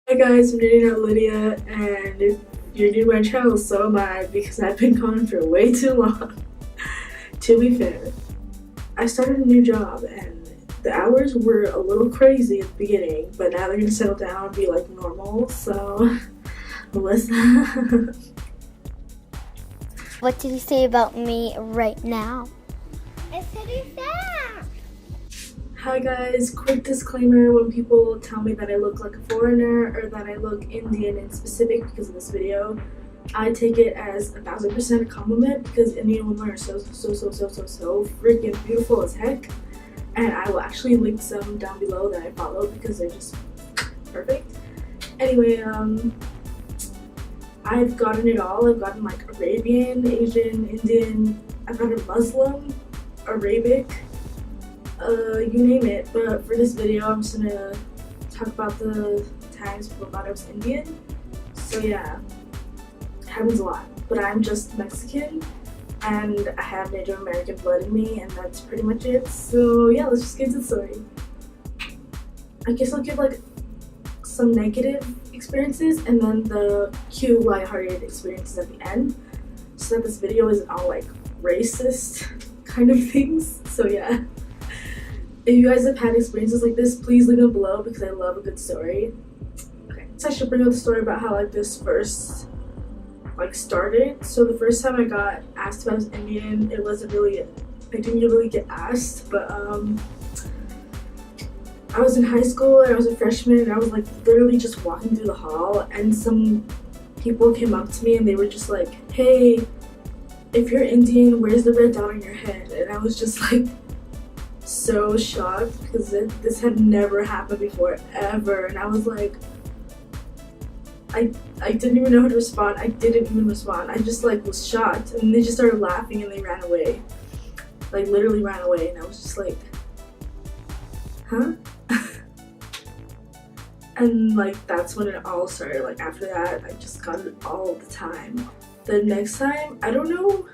Hi guys, I'm dating out Lydia, and if you're new to my channel, so am I, because I've been gone for way too long. To be fair, I started a new job and the hours were a little crazy at the beginning, but now they're gonna settle down and be like normal, so listen. What did he say about me right now? I said he's fat. Hi guys, quick disclaimer: when people tell me that I look like a foreigner or that I look Indian in specific because of this video, I take it as 1000% a compliment, because Indian women are so freaking beautiful as heck, and I will actually link some down below that I follow because they're just perfect. Anyway, I've gotten it all. I've gotten like Arabian, Asian, Indian, I've gotten Muslim, Arabic, you name it. But for this video, I'm just gonna talk about the times people thought I was Indian. So yeah, it happens a lot. But I'm just Mexican, and I have Native American blood in me, and that's pretty much it. So yeah, let's just get into the story. I guess I'll give like some negative experiences and then the cute lighthearted experiences at the end, so that this video isn't all like racist kind of things. So yeah, if you guys have had experiences like this, please leave them below because I love a good story. Okay, so I should bring up the story about how like this first like started. So the first time I got asked if I was Indian, it wasn't really, I didn't really get asked, but I was in high school and I was a freshman, and I was like literally just walking through the hall, and some people came up to me and they were just like, "Hey, if you're Indian, where's the red dot on your head?" And I was just like so shocked because this had never happened before ever, and I was like, I didn't even know how to respond. I didn't even respond. I just like was shocked, and they just started laughing and they ran away, like literally ran away, and I was just like, huh? And like that's when it all started. Like after that, I just got it all the time. The next time, I don't know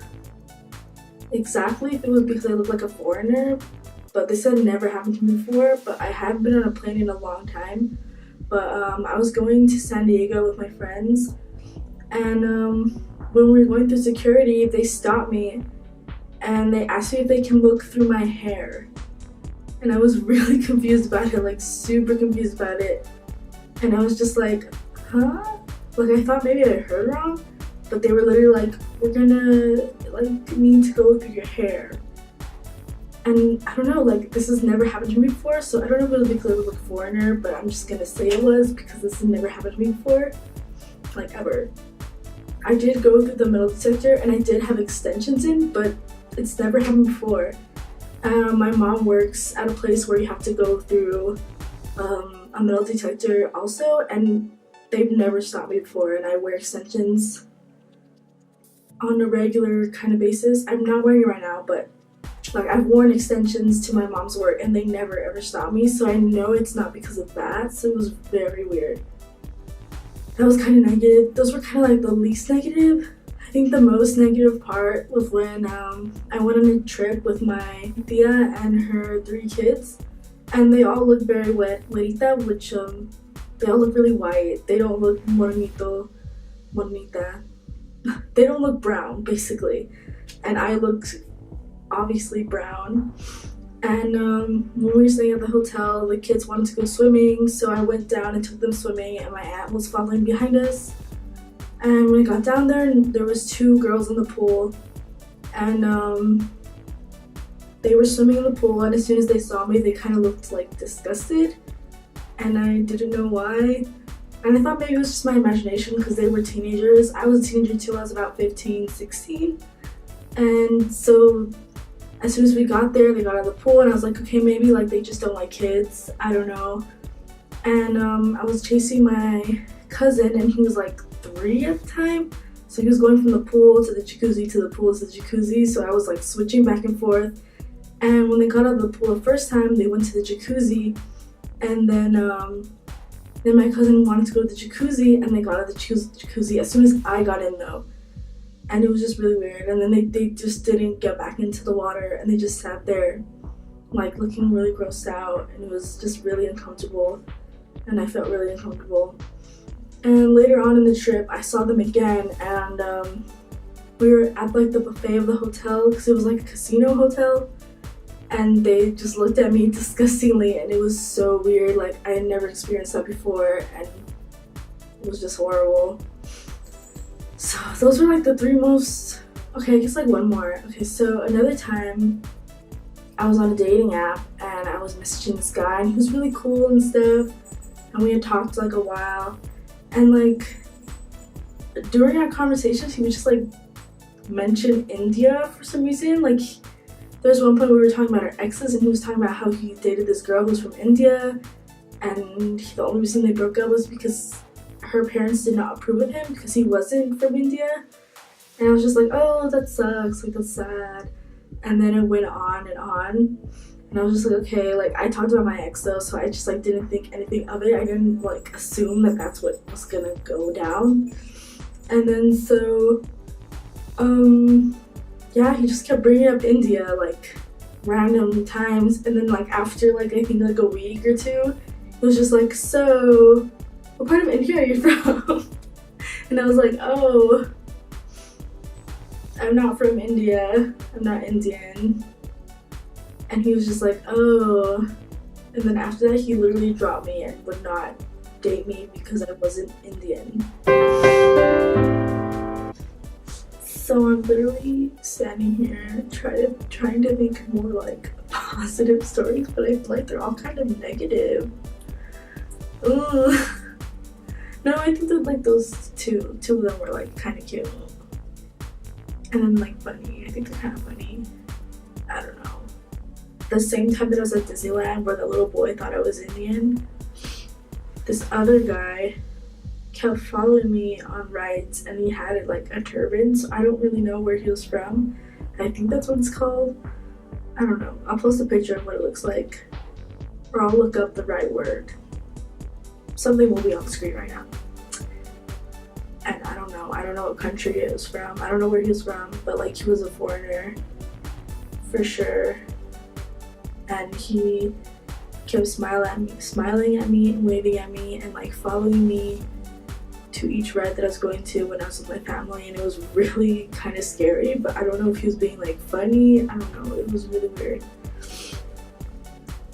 exactly if it was because I looked like a foreigner, but this had never happened to me before. But I haven't been on a plane in a long time. But I was going to San Diego with my friends, and when we were going through security, they stopped me and they asked me if they can look through my hair. And I was really confused about it, like super confused about it. And I was just like, huh? Like I thought maybe I heard wrong, but they were literally like, "We're gonna like need to go through your hair." And I don't know, like this has never happened to me before, so I don't know if it was because I was like a foreigner, but I'm just gonna say it was because this has never happened to me before, like ever. I did go through the metal detector and I did have extensions in, but it's never happened before. My mom works at a place where you have to go through a metal detector also, and they've never stopped me before, and I wear extensions on a regular kind of basis. I'm not wearing it right now, but like I've worn extensions to my mom's work and they never ever stopped me, so I know it's not because of that. So it was very weird. That was kind of negative. Those were kind of like the least negative. I think the most negative part was when I went on a trip with my tia and her 3 kids, and they all look very güerita, which they all look really white. They don't look morenita. They don't look brown, basically. And I looked obviously brown. And when we were staying at the hotel, the kids wanted to go swimming, so I went down and took them swimming, and my aunt was following behind us. And when I got down there was 2 girls in the pool, and they were swimming in the pool, and as soon as they saw me, they kind of looked like disgusted, and I didn't know why. And I thought maybe it was just my imagination because they were teenagers. I was a teenager too. I was about 15, 16. And so as soon as we got there, they got out of the pool, and I was like, okay, maybe like they just don't like kids. I don't know. And I was chasing my cousin, and he was like 3 at the time. So he was going from the pool to the jacuzzi to the pool to the jacuzzi. So I was like switching back and forth. And when they got out of the pool the first time, they went to the jacuzzi, and then my cousin wanted to go to the jacuzzi, and they got out of the jacuzzi as soon as I got in though. And it was just really weird. And then they just didn't get back into the water, and they just sat there like looking really grossed out, and it was just really uncomfortable, and I felt really uncomfortable. And later on in the trip, I saw them again, and we were at like the buffet of the hotel because it was like a casino hotel, and they just looked at me disgustingly, and it was so weird. Like, I had never experienced that before, and it was just horrible. So those were like the three most, okay, I guess like one more. Okay, so another time I was on a dating app and I was messaging this guy, and he was really cool and stuff, and we had talked like a while, and like during our conversations he would just like mention India for some reason. Like, there's one point we were talking about our exes, and he was talking about how he dated this girl who was from India, and the only reason they broke up was because her parents did not approve of him because he wasn't from India. And I was just like, oh, that sucks, like that's sad. And then it went on, and I was just like, okay, like I talked about my ex though, so I just like didn't think anything of it. I didn't like assume that that's what was gonna go down. And then so yeah, he just kept bringing up India like random times, and then like after like I think like a week or two, it was just like, so what part of India are you from? And I was like, oh, I'm not from India, I'm not Indian. And he was just like, oh. And then after that he literally dropped me and would not date me because I wasn't Indian. So I'm literally standing here trying to think more like positive stories, but I feel like they're all kind of negative. Ugh. No, I think that like those two of them were like kind of cute. And then like funny. I think they're kind of funny. I don't know. The same time that I was at Disneyland where the little boy thought I was Indian, this other guy kept following me on rides, and he had like a turban, so I don't really know where he was from. I think that's what it's called. I don't know. I'll post a picture of what it looks like, or I'll look up the right word. Something will be on the screen right now. And I don't know what country it was from. I don't know where he was from, but like he was a foreigner for sure. And he kept smiling at me and waving at me and like following me to each ride that I was going to when I was with my family, and it was really kind of scary, but I don't know if he was being like funny. I don't know. It was really weird.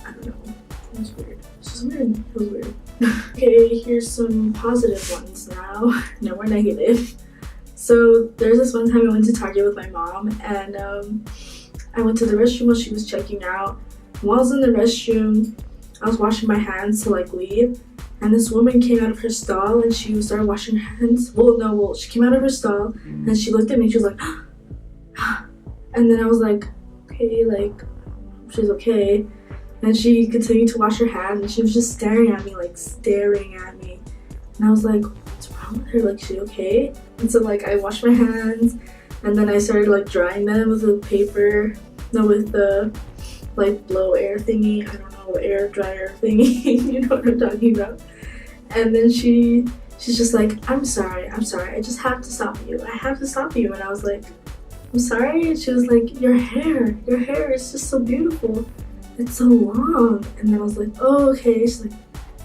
I don't know. It was weird. It's just weird. It was weird. Okay, here's some positive ones now. No more negative. So there's this one time I went to Target with my mom, and I went to the restroom while she was checking out. While I was in the restroom, I was washing my hands to like leave, and this woman came out of her stall and she started washing her hands. She came out of her stall and she looked at me and she was like, and then I was like, okay, like she's okay. And she continued to wash her hands, and she was just staring at me. And I was like, what's wrong with her? Like, is she okay? And so like I washed my hands, and then I started like drying them with with the like blow air thingy. I don't know, air dryer thingy. You know what I'm talking about. And then she's just like, I'm sorry, I just have to stop you. And I was like, I'm sorry? And she was like, your hair is just so beautiful. It's so long. And then I was like, oh, okay. She's like,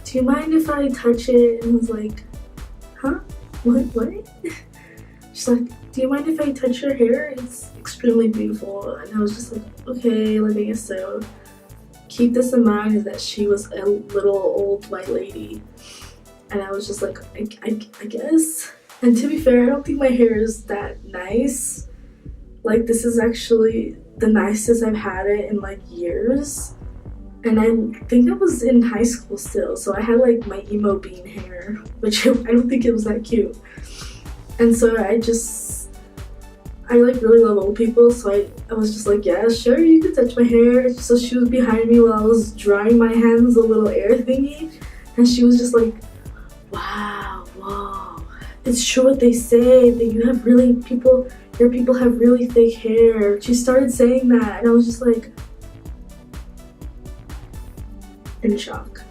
do you mind if I touch it? And I was like, huh? What? She's like, do you mind if I touch your hair? It's extremely beautiful. And I was just like, okay, like I guess so. Keep this in mind, is that she was a little old white lady. And I was just like, I guess. And to be fair, I don't think my hair is that nice. Like, this is actually the nicest I've had it in like years. And I think I was in high school still, so I had like my emo bean hair, which I don't think it was that cute. And so I like really love old people, so I was just like, yeah, sure, you can touch my hair. So she was behind me while I was drying my hands, a little air thingy, and she was just like, wow, whoa, it's true what they say, that your people have really thick hair. She started saying that, and I was just like, in shock.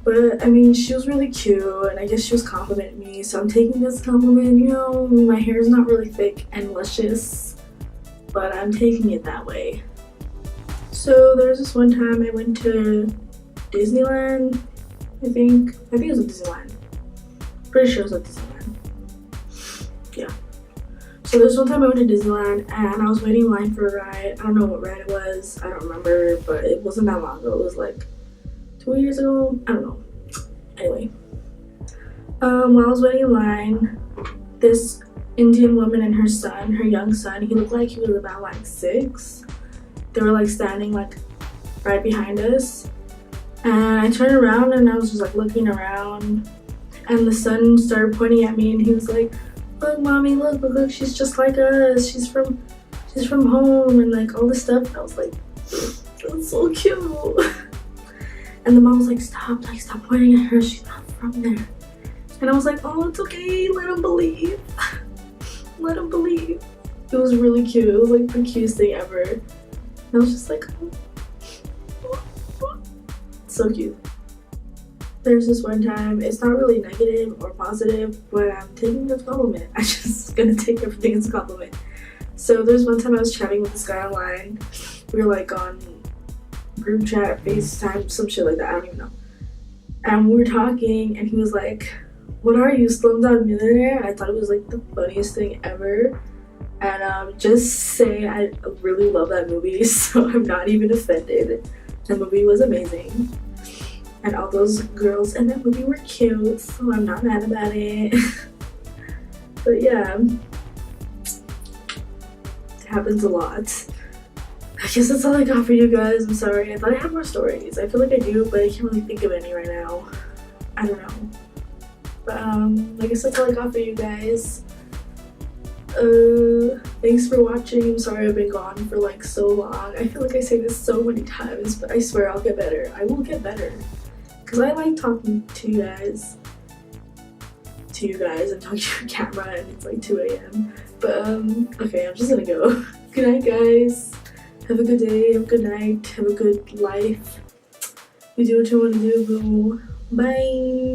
But I mean, she was really cute, and I guess she was complimenting me, so I'm taking this compliment. You know, my hair is not really thick and luscious, but I'm taking it that way. So there was this one time I went to Disneyland, I think it was at Disneyland. Pretty sure it was at Disneyland. Yeah. So this one time I went to Disneyland and I was waiting in line for a ride. I don't know what ride it was. I don't remember, but it wasn't that long ago. It was like 2 years ago. I don't know. Anyway. While I was waiting in line, this Indian woman and her son, her young son, he looked like he was about like 6. They were like standing like right behind us. And I turned around and I was just like looking around. And the son started pointing at me and he was like, look, mommy, look, she's just like us. She's from home and like all this stuff. And I was like, that's so cute. And the mom was like, stop pointing at her. She's not from there. And I was like, oh, it's okay. Let him believe. Let him believe. It was really cute. It was like the cutest thing ever. And I was just like, oh, so cute. There's this one time, it's not really negative or positive, but I'm taking it as a compliment. I'm just gonna take everything as a compliment. So there's one time I was chatting with this guy online. We were like on group chat, FaceTime, some shit like that, I don't even know. And we were talking and he was like, what are you, Slumdog Millionaire? And I thought it was like the funniest thing ever. And just say I really love that movie, so I'm not even offended. The movie was amazing. And all those girls in that movie were cute, so I'm not mad about it. But yeah, it happens a lot. I guess that's all I got for you guys. I'm sorry. I thought I had more stories. I feel like I do, but I can't really think of any right now. I don't know. But I guess that's all I got for you guys. Thanks for watching. I'm sorry I've been gone for like so long. I feel like I say this so many times, but I swear I'll get better. I will get better. Because I like talking to you guys. And talking to your camera and it's like 2 a.m. But okay, I'm just gonna go. Good night, guys. Have a good day, have a good night, have a good life. You do what you want to do, boo. Bye.